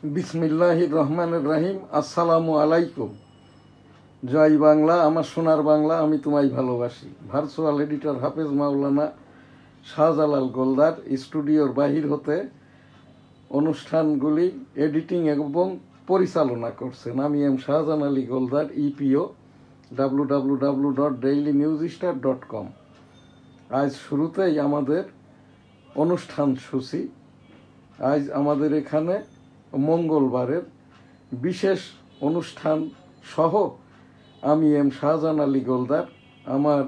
বিসমিল্লাহির রহমানির রহিম। আসসালামু আলাইকুম। জয় বাংলা, আমার সোনার বাংলা, আমি তোমায় ভালোবাসি। ভার্চুয়াল এডিটর হাফেজ মাওলানা শাহজালাল গোলদার স্টুডিওর বাহির হতে অনুষ্ঠানগুলি এডিটিং এবং পরিচালনা করছেন আমি M Shahjahan Ali Goldar, EPO, www.dailynewsstar.com। আজ শুরুতেই আমাদের অনুষ্ঠান সূচি। আজ আমাদের এখানে মঙ্গলবারের বিশেষ অনুষ্ঠান সহ আমি এম শাহজান আলী গোলদার, আমার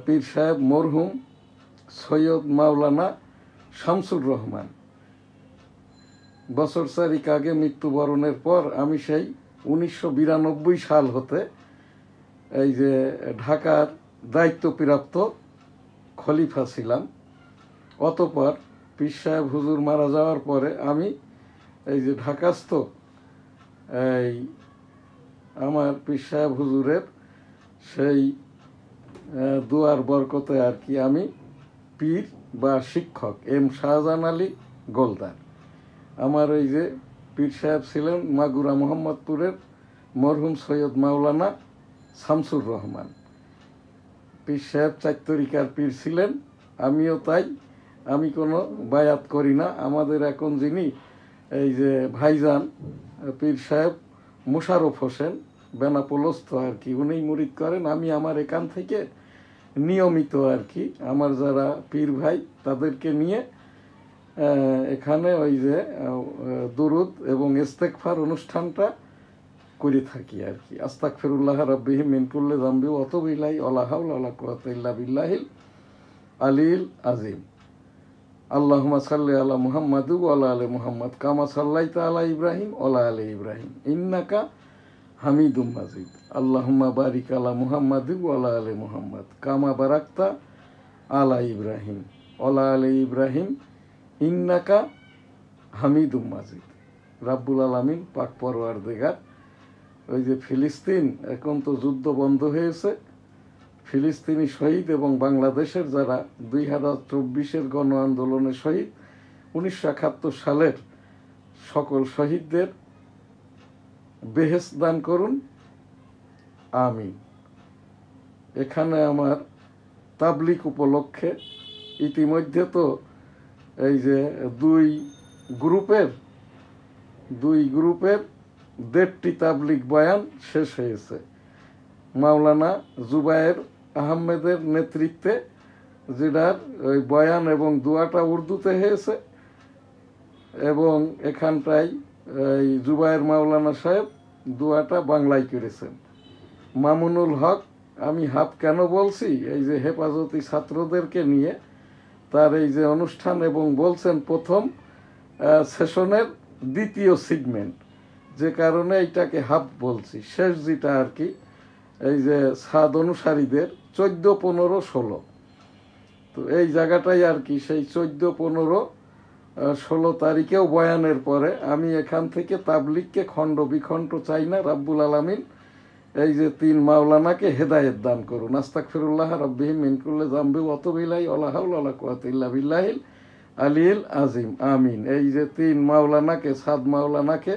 পীর সাহেব মরহুম সৈয়দ মাওলানা শামসুর রহমান বছর চারিক আগে মৃত্যুবরণের পর আমি সেই 1992 সাল হতে এই যে ঢাকার দায়িত্বপ্রাপ্ত খলিফা ছিলাম। অতঃপর পীর সাহেব হুজুর মারা যাওয়ার পরে আমি এই যে ঢাকাস্থ এই আমার পীর সাহেব হুজুরের সেই দুয়ার বরকতে আর কি আমি পীর বা শিক্ষক এম শাহজান আলী গোলদার। আমার এই যে পীর সাহেব ছিলেন মাগুরা মোহাম্মদপুরের মরহুম সৈয়দ মাওলানা শামসুর রহমান। পীর সাহেব 4 তরিকার পীর ছিলেন, আমিও তাই। আমি কোনো বায়াত করি না। আমাদের এখন যিনি এই যে ভাইজান পীর সাহেব মোশাররফ হোসেন বেনাপোলস্থ আর কি, উনি মুরিদ করেন। আমি আমার এখান থেকে নিয়মিত আর কি আমার যারা পীর ভাই তাদেরকে নিয়ে এখানে ওই যে দুরুদ এবং ইস্তেগফার অনুষ্ঠানটা করে থাকি আর কি। আস্তাগফিরুল্লাহ রাব্বিহি মিন কুল্লি যামবি ওয়া আতুবু ইলাইহি ওয়া লা হাওলা ওয়া লা কুওয়াতা ইল্লা বিল্লাহিল আলিয়্যিল আযীম। আল্লাহুম্মা সাল্লি আলা মুহাম্মাদ ওয়া আলা আলি মুহাম্মাদ কামা সাল্লাইতা আলা ইব্রাহিম ওয়া আলা আলি ইব্রাহিম ইন্নাকা হামিদুম মাজিদ। আল্লাহুম্মা বারিক আলা মুহাম্মাদ ওয়া আলা আলি মুহাম্মাদ কামা বারাকতা আলা ইব্রাহিম ওয়া আলা আলি ইব্রাহিম ইন্নাকা হামিদুম মাজিদ। রাব্বুল আলামিন পাক পরওয়ারদিগার, ওই যে ফিলিস্তিন এখন তো যুদ্ধ বন্ধ হয়েছে, ফিলিস্তিনি শহীদ এবং বাংলাদেশের যারা 2024-এর গণ আন্দোলনে শহীদ, 1971 সালের সকল শহীদদের বেহেশত দান করুন, আমিন। এখানে আমার তাবলিগ উপলক্ষে ইতিমধ্যে তো এই যে দুই গ্রুপের 1.5টি তাবলিগ বয়ান শেষ হয়েছে। মাওলানা জুবায়ের আহমেদের নেতৃত্বে, যেটার ওই বয়ান এবং দোয়াটা উর্দুতে হয়েছে, এবং এখানটায় এই জুবায়ের মাওলানা সাহেব দোয়াটা বাংলায় করেছেন। মামুনুল হক, আমি হাফ কেন বলছি, এই যে হেফাজতি ছাত্রদেরকে নিয়ে তার এই যে অনুষ্ঠান, এবং বলছেন প্রথম সেশনের 2য় সেগমেন্ট, যে কারণে এইটাকে হাফ বলছি। শেষ যেটা আর কি এই যে সাদ অনুসারীদের 14, 15, 16, তো এই জায়গাটাই আর কি সেই 14, 15, 16 তারিখেও বয়ানের পরে আমি এখান থেকে তাবলিগকে খণ্ড বিখণ্ড চাই না। রাব্বুল আলামিন এই যে 3 মাওলানাকে হেদায়েত দান করুন। আস্তাগফিরুল্লাহ রাব্বিহি মিন কুল্লি যামবি ওয়া আতুবু ইলাইহি ওয়া লা হাওলা ওয়া লা কুওয়াতা ইল্লা বিল্লাহিল আলিয়্যিল আযীম, আমিন। এই যে 3 মাওলানাকে, সাদ মাওলানাকে,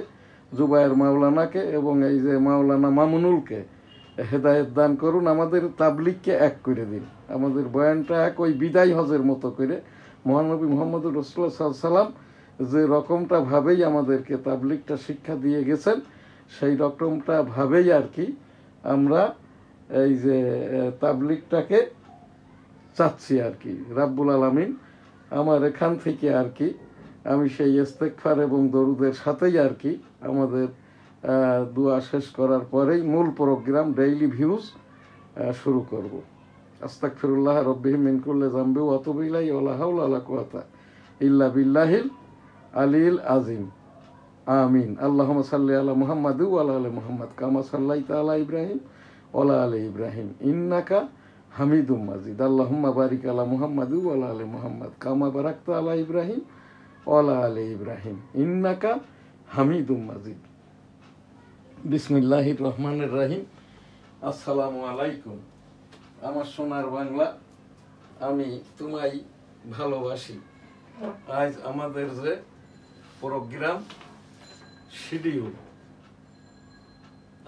জুবায়ের মাওলানাকে এবং এই যে মাওলানা মামুনুলকে হেদায়েত দান করুন। আমাদের তাবলিগকে এক করে দিন, আমাদের বয়ানটা এক, ওই বিদায় হজের মতো করে মহানবী মুহাম্মদুর রাসূলুল্লাহ সাল্লাল্লাহু আলাইহি সাল্লাম যে রকমটা ভাবেই আমাদেরকে তাবলিগটা শিক্ষা দিয়ে গেছেন, সেই রকমটা ভাবেই আর কি আমরা এই যে তাবলিগটাকে চাচ্ছি আর কি। রাব্বুল আলামিন আমার এখান থেকে আর কি আমি সেই ইস্তেগফার এবং দরুদের সাথেই আর কি আমাদের দোয়া শেষ করার পরেই মূল প্রোগ্রাম ডেইলি ভিউজ শুরু করব। আস্তাগফিরুল্লাহ রাব্বিহি মিন কুল্লি যামবি ওয়া আতুবু ইলাইহি ওয়া লা হাওলা ওয়া লা কুওয়াতা ইল্লা বিল্লাহিল আলিয়্যিল আযীম, আমিন। আল্লাহুম্মা সাল্লি আলা মুহাম্মাদ ওয়া আলা আলি মুহাম্মাদ কামা সাল্লাইতা আলা ইব্রাহিম ওয়া আলা আলি ইব্রাহিম ইন্নাকা হামিদুম মাজিদ। আল্লাহুম্মা বারিক আলা মুহাম্মাদ ওয়া আলা আলি মুহাম্মাদ কামা বারাকতা আলা ইব্রাহিম ওয়া আলা আলি ইব্রাহিম ইন্নাকা হামিদুম মাজিদ। বিসমিল্লাহির রহমানির রহিম। আসসালামু আলাইকুম। আমার সোনার বাংলা, আমি তোমায় ভালোবাসি। আজ আমাদের যে প্রোগ্রাম শিডিউল।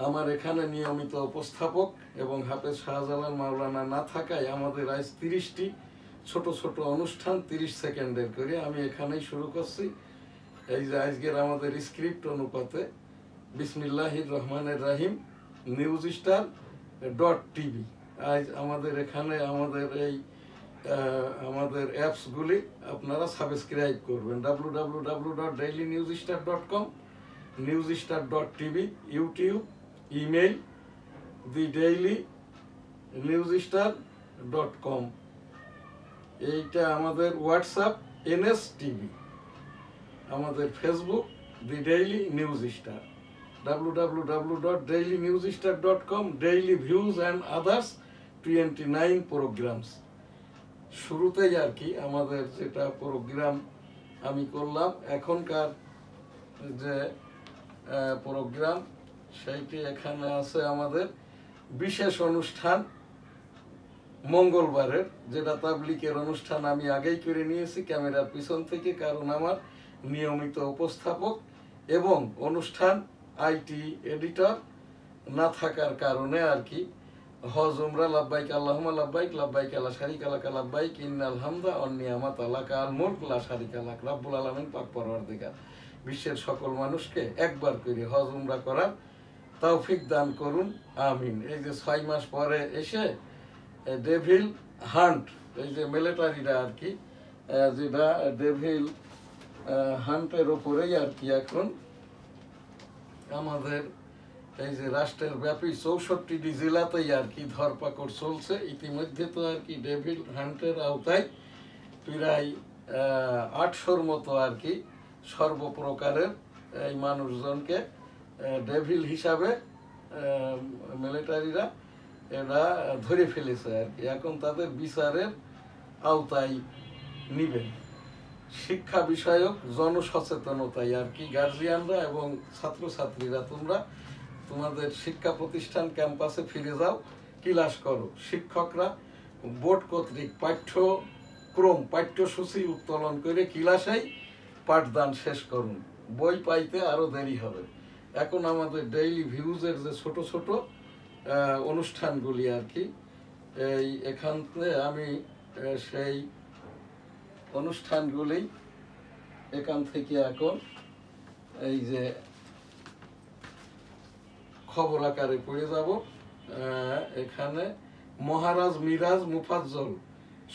আমার এখানে নিয়মিত উপস্থাপক এবং হাফেজ শাহজালাল মাওলানা না থাকায় আমাদের আজ 30টি ছোট ছোট অনুষ্ঠান 30 সেকেন্ডের করে আমি এখানেই শুরু করছি। এই যে আজকের আমাদের স্ক্রিপ্ট অনুপাতে বিসমিল্লাহির রহমানের রাহিম newsstar.tv। আজ আমাদের এখানে আমাদের অ্যাপসগুলি আপনারা সাবস্ক্রাইব করবেন। www.dailynewsstar.com, newsstar.tv, YouTube, email thedailynewsstar.com, এইটা আমাদের হোয়াটসঅ্যাপ NSTV, আমাদের Facebook the daily news star, www.dailynewsstar.com, daily views and others 29 programs. শুরুতেই আর কি আমাদের যেটা প্রোগ্রাম আমি করলাম এখনকার যে প্রোগ্রাম, সেইটি এখানে আছে আমাদের বিশেষ অনুষ্ঠান মঙ্গলবারের, যেটা তাবলিকের অনুষ্ঠান আমি আগেই করে নিয়েছি ক্যামেরার পিছন থেকে, কারণ আমার নিয়মিত উপস্থাপক এবং অনুষ্ঠান আইটি এডিটর না থাকার কারণে আর কি হজ উমরা লাব্বাইক আল্লাহুম্মা লাব্বাইক, লাব্বাইক লা শারিকা লাক, লাব্বাইক ইন্নাল হামদা ওয়ান নিয়ামাতা লাকা আল মুলক লা শারিকা লাক। রব্বুল আলামিন পাক পরওয়ারদিগার বিশ্বের সকল মানুষকে একবার করে হজ উমরা করার তৌফিক দান করুন, আমিন। এই যে 6 মাস পরে এসে ডেভিল হান্ট, এই যে মিলিটারিরা আর কি, যেটা ডেভিল হান্টের ওপরেই আর কি এখন আমাদের এই যে রাষ্ট্রের ব্যাপী 64টি জেলাতেই আর কি ধরপাকড় চলছে। ইতিমধ্যে তো আর কি ডেভিল হান্টের আওতায় প্রায় 800-র মতো আর কি সর্বপ্রকারের এই মানুষজনকে ডেভিল হিসাবে মিলিটারিরা এরা ধরে ফেলেছে আর কি। এখন তাদের বিচারের আওতায় নিবেন। শিক্ষা বিষয়ক জনসচেতনতায় আর কি গার্জিয়ানরা এবং ছাত্রছাত্রীরা তোমরা তোমাদের শিক্ষা প্রতিষ্ঠান ক্যাম্পাসে ফিরে যাও, ক্লাস করো। শিক্ষকরা বোর্ড কর্তৃক পাঠ্যসূচি উত্তোলন করে ক্লাসেই পাঠদান শেষ করুন, বই পাইতে আরো দেরি হবে। এখন আমাদের ডেইলি ভিউজের যে ছোট ছোট অনুষ্ঠানগুলি আর কি, এখান থেকে আমি সেই অনুষ্ঠানগুলি এখান থেকে এখন এই যে খবর আকারে পড়ে যাব। এখানে মহারাজ মিরাজ মুফাজ্জল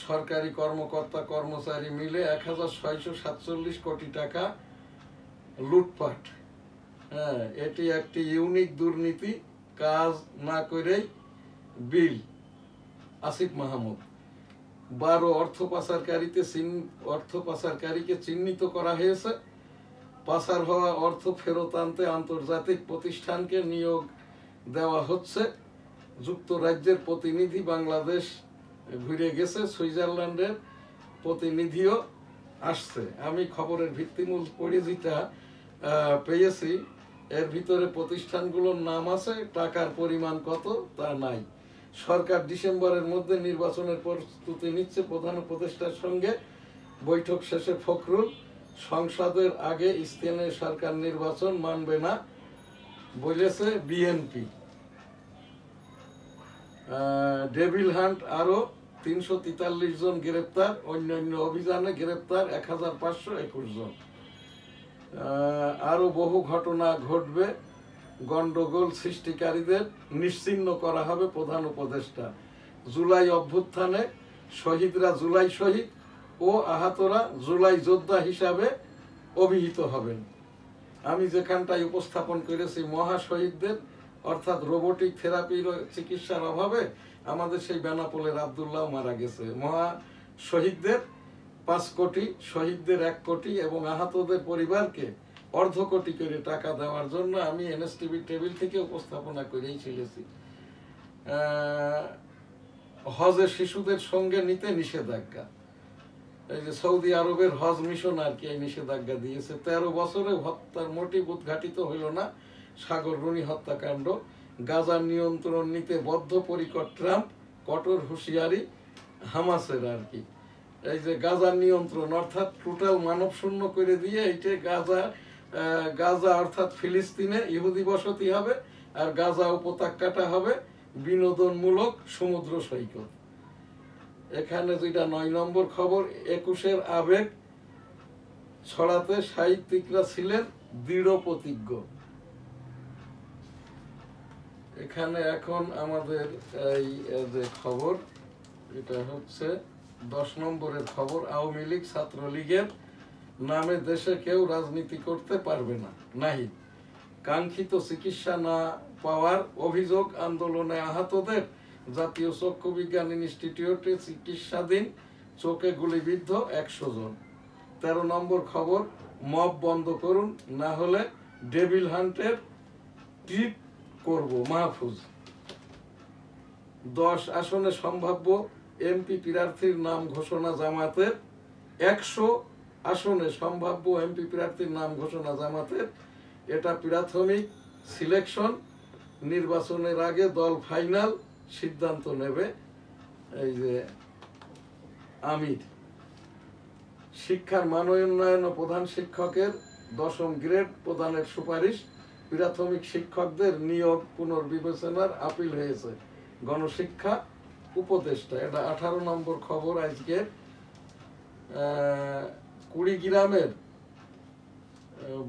সরকারি কর্মকর্তা কর্মচারী মিলে 1647 কোটি টাকা লুটপাট। এটি একটি ইউনিক দুর্নীতি, কাজ না করেই বিল। আসিফ মাহমুদ। 12 অর্থ পাচারকারীকে চিহ্নিত করা হয়েছে। পাচার হওয়া অর্থ ফেরত আনতে আন্তর্জাতিক প্রতিষ্ঠানকে নিয়োগ দেওয়া হচ্ছে। যুক্তরাজ্যের প্রতিনিধি বাংলাদেশ ঘুরে গেছে, সুইজারল্যান্ডের প্রতিনিধিও আসছে। আমি খবরের ভিত্তিমূল পড়ে যেটা পেয়েছি, এর ভিতরে প্রতিষ্ঠানগুলোর নাম আছে, টাকার পরিমাণ কত তা নাই। সরকার ডিসেম্বরের মধ্যে নির্বাচনের প্রস্তুতি নিচ্ছে। প্রধান উপদেষ্টার সঙ্গে বৈঠক শেষে ফখরুল, সংসদের আগে স্থানীয় সরকার নির্বাচন মানবে না বলেছে বিএনপি। ডেভিল হান্ট আরো 343 জন গ্রেপ্তার, অন্যান্য অভিযানে গ্রেপ্তার 1521 জন। আরো বহু ঘটনা ঘটবে, গন্ডগোল সৃষ্টিকারীদের নিশ্চিহ্ন করা হবে প্রধান উপদেষ্টা। জুলাই অভ্যুত্থানে শহীদরা জুলাই শহীদ ও আহতরা জুলাই যোদ্ধা হিসাবে অভিহিত হবেন। আমি যেখানটায় উপস্থাপন করেছি মহাশহীদদের, অর্থাৎ রোবোটিক থেরাপির চিকিৎসার অভাবে আমাদের সেই বেনাপোলের আব্দুল্লাহ মারা গেছে। মহা শহীদদের 5 কোটি, শহীদদের 1 কোটি এবং আহতদের পরিবারকে 1/2 কোটি করে টাকা দেওয়ার জন্য আমি NSTV টেবিল থেকে উপস্থাপনা করেই চলেছি। হজে শিশুদের সঙ্গে নিতে নিষেধাজ্ঞা। এই যে সৌদি আরবের হজ মিশন আর কি এই নিষেধাজ্ঞা দিয়েছে। 13 বছরে হত্যার মোটিভ উদ্ঘাটিত হইল না। সাগর রুনি হত্যাকাণ্ড। গাজার নিয়ন্ত্রণ নিতে বদ্ধপরিকর ট্রাম্প, কঠোর হুঁশিয়ারি হামাসের আর কি। এই যে গাজা নিয়ন্ত্রণ অর্থাৎ টোটাল মানব শূন্য করে দিয়ে এইটা গাজা অর্থাৎ ফিলিস্তিনে ইহুদি বসতি হবে, আর গাজা উপত্যকাটা হবে বিনোদনমূলক সমুদ্র সৈকত। এখানে যেটা 9 নম্বর খবর, 21-এর আবেগ ছড়াতে সাহিত্যিকরা ছিলেন দৃঢ় প্রতিজ্ঞ। এখানে এখন আমাদের এই যে খবর, এটা হচ্ছে 10 নম্বরের খবর, আওয়ামী লীগ ছাত্রলীগের নামে দেশে কেউ রাজনীতি করতে পারবে না। নাহিদ, কাঙ্ক্ষিত চিকিৎসা না পাওয়ার অভিযোগ, আন্দোলনে আহতদের জাতীয় চক্ষু বিজ্ঞান ইনস্টিটিউটে চিকিৎসাধীন, চোখে গুলিবিদ্ধ 100 জন। 13 নম্বর খবর, মব বন্ধ করুন, না হলে ডেভিল হান্টের ট্রিট করব মাহফুজ। 10 আসনে সম্ভাব্য এমপি প্রার্থীর নাম ঘোষণা জামাতের। 100 আসনে সম্ভাব্য এমপি প্রার্থীর নাম ঘোষণা জামাতের। এটা প্রাথমিক সিলেকশন, নির্বাচনের আগে দল ফাইনাল সিদ্ধান্ত নেবে। এই যে আমির, শিক্ষার মান উন্নয়ন ও প্রধান শিক্ষকের 10ম গ্রেড প্রদানের সুপারিশ, প্রাথমিক শিক্ষকদের নিয়োগ পুনর্বিবেচনার আপিল হয়েছে গণশিক্ষা উপদেষ্টা। এটা 18 নম্বর খবর আজকে। কুড়িগ্রামের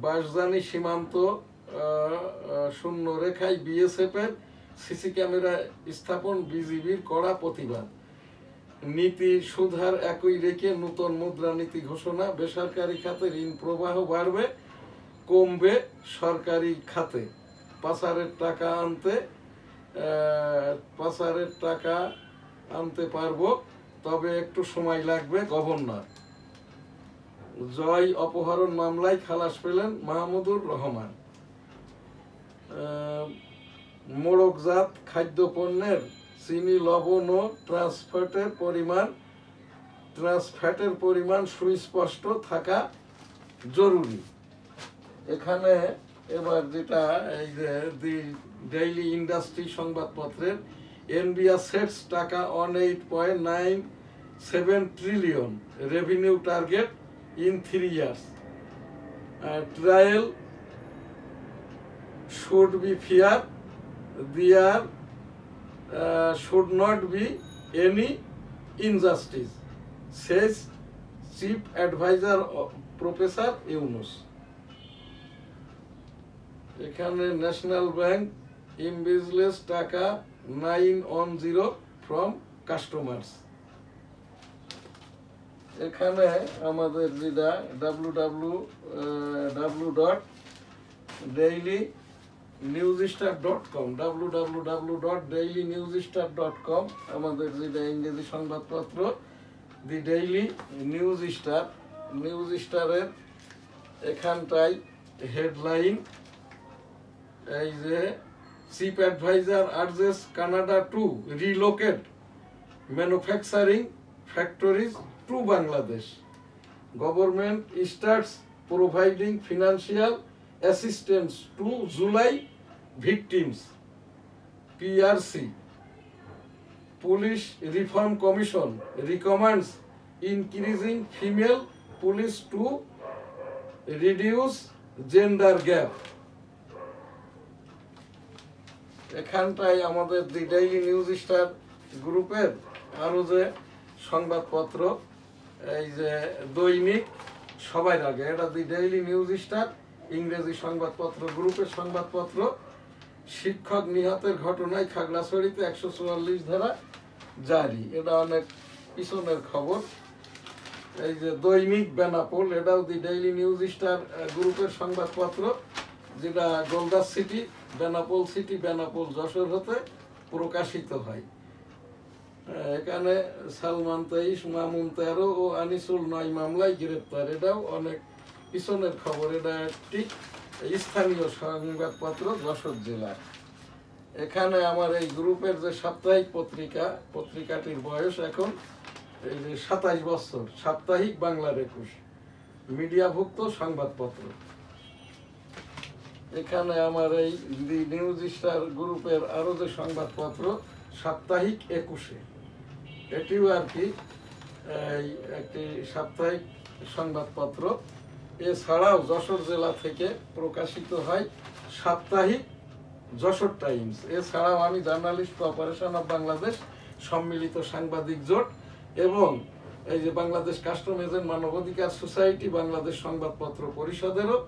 বাঁশজানি সীমান্ত শূন্য রেখায় বিএসএফ এর সিসি ক্যামেরা স্থাপন, বিজিবির কড়া প্রতিবাদ। নীতি সুধার একই রেখে নতুন মুদ্রানীতি ঘোষণা, বেসরকারি খাতে ঋণ প্রবাহ বাড়বে, কমবে সরকারি খাতে। পাচারের টাকা আনতে পারবো, তবে একটু সময় লাগবে, গভর্নর। জয় অপহরণ মামলায় খালাস পেলেন মাহমুদুর রহমান। মোড়কজাত খাদ্যপণ্যের চিনি, লবণ ও ট্রান্সফ্যাটের পরিমাণ সুস্পষ্ট থাকা জরুরি। এখানে এবার যেটা এই যে দি ডেইলি ইন্ডাস্ট্রি সংবাদপত্রের, এনবিআর সেটস টাকা 18.97 trillion revenue target in 3 years. Trial should be fair. There should not be any injustice, says Chief Advisor Professor Yunus. এখানে ন্যাশনাল ব্যাংক embezzles টাকা 910 from customers. এখানে আমাদের যেটা www.dailynewsstar.com আমাদের যেটা ইংরেজি সংবাদপত্র, দি ডেইলি নিউজ স্টারের এখানটায় হেডলাইন, এই যে chief adviser urges Canada to relocate manufacturing factories to Bangladesh. Government starts providing financial assistance to July victims. PRC, Police Reform Commission recommends increasing female police to reduce gender gap. এখানটায় আমাদের দি daily news star গ্রুপের আরো যে সংবাদপত্র, এই যে দৈনিক সবার আগে, এটা দি ডেইলি নিউজ স্টার ইংরেজি সংবাদপত্র গ্রুপের সংবাদপত্র। শিক্ষক নিহতের ঘটনায় খাগড়াছড়িতে 144 ধারা জারি, এটা অনেক পিছনের খবর। এই যে দৈনিক বেনাপোল, এটাও দি ডেইলি নিউজ স্টার গ্রুপের সংবাদপত্র, যেটা গোলদাস সিটি, বেনাপোল সিটি, বেনাপোল যশোর হতে প্রকাশিত হয়। এখানে সালমান 23, মামুন 13 ও আনিসুল 9 মামলায় গ্রেপ্তার, এটাও অনেক পিছনের খবর। এটা একটি স্থানীয় সংবাদপত্র যশোর জেলার। এখানে আমার এই গ্রুপের যে সাপ্তাহিক পত্রিকাটির বয়স এখন এই যে 27 বছর, সাপ্তাহিক বাংলার 21 মিডিয়াভুক্ত সংবাদপত্র। এখানে আমার এই দি নিউজ স্টার গ্রুপের আরো যে সংবাদপত্র সাপ্তাহিক 21, এটিও আর কি এই একটি সাপ্তাহিক সংবাদপত্র। এছাড়াও যশোর জেলা থেকে প্রকাশিত হয় সাপ্তাহিক যশোর টাইমস। এছাড়াও আমি জার্নালিস্ট কোঅপারেশন অফ বাংলাদেশ সম্মিলিত সাংবাদিক জোট এবং এই যে বাংলাদেশ কাস্টম এজেন্ট মানবাধিকার সোসাইটি বাংলাদেশ সংবাদপত্র পরিষদেরও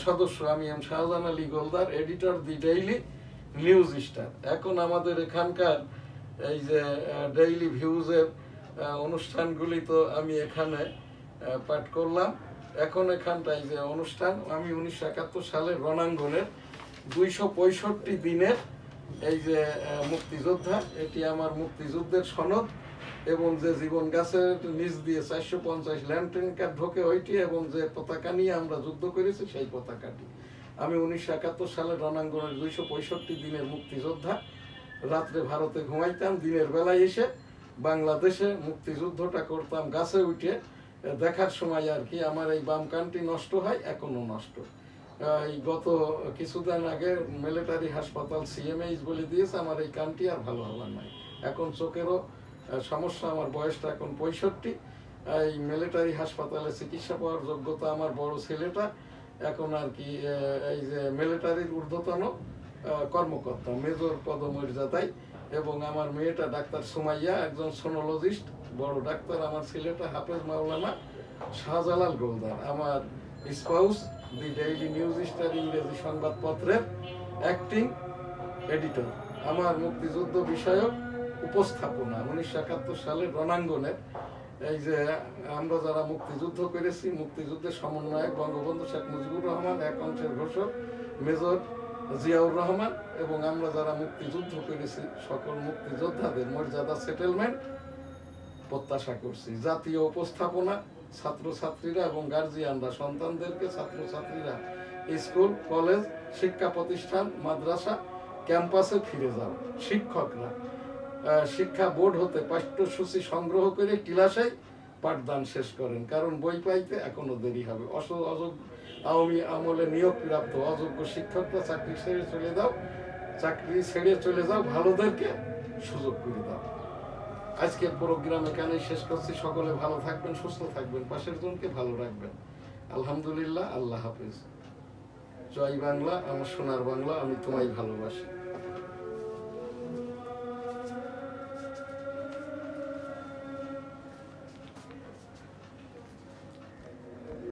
সদস্য আমি এম শাহজাহান আলী গোলদার, এডিটর দি ডেইলি নিউজ স্টার। এখন আমাদের এখানকার এই যে ডেইলি ভিউজের অনুষ্ঠানগুলি তো আমি এখানে পাঠ করলাম। এখন এখানটায় যে অনুষ্ঠান, আমি 1971 সালের রণাঙ্গনের 265 দিনের এই যে মুক্তিযোদ্ধা, এটি আমার মুক্তিযুদ্ধের সনদ এবং যে জীবন গাছের নিচ দিয়ে 450 ল্যান্ড ট্যাঙ্কার ঢোকে ওইটি এবং যে পতাকা নিয়ে আমরা যুদ্ধ করেছি সেই পতাকাটি। আমি 1971 সালের রণাঙ্গনের 265 দিনের মুক্তিযোদ্ধা। রাত্রে ভারতে ঘুমাইতাম, দিনের বেলায় এসে বাংলাদেশে মুক্তিযুদ্ধটা করতাম গাছে উঠে দেখার সময় আর কি। আমার এই বাম কানটি নষ্ট হয়, এখনো নষ্ট। এই গত কিছুদিন আগে মিলিটারি হাসপাতাল সিএমএইচ বলে দিয়েছে আমার এই কানটি আর ভালো হবার নাই। এখন চোখেরও সমস্যা, আমার বয়সটা এখন 65। এই মিলিটারি হাসপাতালে চিকিৎসা পাওয়ার যোগ্যতা আমার বড় ছেলেটা এখন আর কি এই যে মিলিটারির ঊর্ধ্বতন কর্মকর্তা, মেজর পদমর্যাদায়, এবং আমার মেয়েটা ডাক্তার সুমাইয়া একজন সোনোলজিস্ট, বড় ডাক্তার। আমার ছেলেটা হাফেজ মাওলানা শাহজালাল গোলদার। আমার স্পাউস দি ডেইলি নিউজ স্টার ইংরেজি সংবাদপত্রের অ্যাক্টিং এডিটর। আমার মুক্তিযুদ্ধ বিষয়ক উপস্থাপনা 1971 সালের রণাঙ্গনের এই যে আমরা যারা মুক্তিযুদ্ধ করেছি, মুক্তিযুদ্ধের সমন্বয়ক বঙ্গবন্ধু শেখ মুজিবুর রহমান, এক অংশের ঘোষক মেজর জিয়াউর রহমান, এবং আমরা যারা মুক্তিযুদ্ধ করেছি সকল মুক্তিযোদ্ধাদের মর্যাদা সেটেলমেন্ট প্রত্যাশা করছি। জাতীয় উপস্থাপনা, ছাত্রছাত্রীরা এবং গার্জিয়ানরা সন্তানদেরকে, ছাত্রছাত্রীরা স্কুল কলেজ শিক্ষা প্রতিষ্ঠান মাদ্রাসা ক্যাম্পাসে ফিরে যাও। শিক্ষকরা শিক্ষা বোর্ড হতে পাঠ্যসূচি সংগ্রহ করে ক্লাসেই পাঠদান শেষ করেন, কারণ বই পাইতে এখনো দেরি হবে। আওয়ামী আমলে নিয়োগপ্রাপ্ত অযোগ্য শিক্ষকরা চাকরি ছেড়ে চলে যাও, ভালোদেরকে সুযোগ করে দাও। আজকের প্রোগ্রাম এখানেই শেষ করছি। সকলে ভালো থাকবেন, সুস্থ থাকবেন, পাশের জনকে ভালো রাখবেন। আলহামদুলিল্লাহ, আল্লাহ হাফেজ। জয় বাংলা, আমার সোনার বাংলা, আমি তোমায় ভালোবাসি।